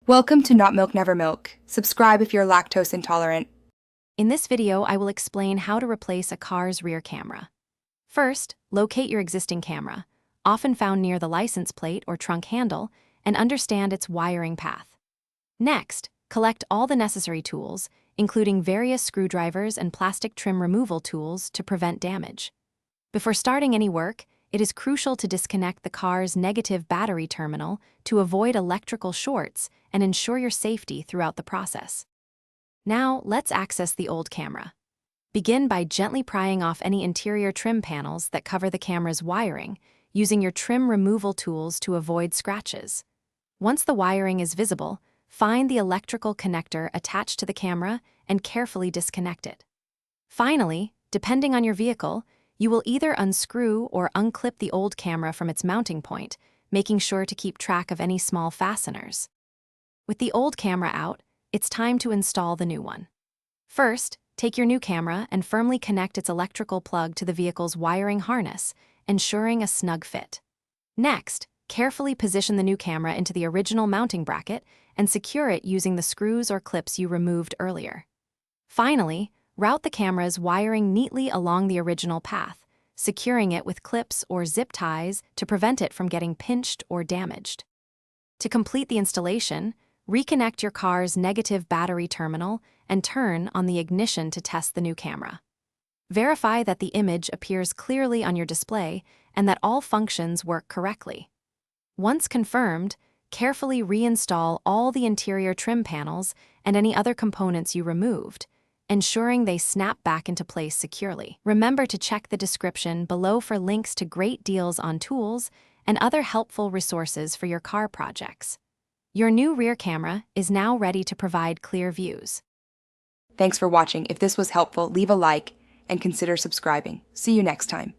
Welcome to Not Milk Never Milk. Subscribe if you're lactose intolerant. In this video, I will explain how to replace a car's rear camera. First, locate your existing camera, often found near the license plate or trunk handle, and understand its wiring path. Next, collect all the necessary tools, including various screwdrivers and plastic trim removal tools to prevent damage. Before starting any work, it is crucial to disconnect the car's negative battery terminal to avoid electrical shorts and ensure your safety throughout the process. Now, let's access the old camera. Begin by gently prying off any interior trim panels that cover the camera's wiring, using your trim removal tools to avoid scratches. Once the wiring is visible, find the electrical connector attached to the camera and carefully disconnect it. Finally, depending on your vehicle, you will either unscrew or unclip the old camera from its mounting point, making sure to keep track of any small fasteners. With the old camera out, it's time to install the new one. First, take your new camera and firmly connect its electrical plug to the vehicle's wiring harness, ensuring a snug fit. Next, carefully position the new camera into the original mounting bracket and secure it using the screws or clips you removed earlier. Finally, route the camera's wiring neatly along the original path, securing it with clips or zip ties to prevent it from getting pinched or damaged. To complete the installation, reconnect your car's negative battery terminal and turn on the ignition to test the new camera. Verify that the image appears clearly on your display and that all functions work correctly. Once confirmed, carefully reinstall all the interior trim panels and any other components you removed, ensuring they snap back into place securely. Remember to check the description below for links to great deals on tools and other helpful resources for your car projects. Your new rear camera is now ready to provide clear views. Thanks for watching. If this was helpful, leave a like and consider subscribing. See you next time.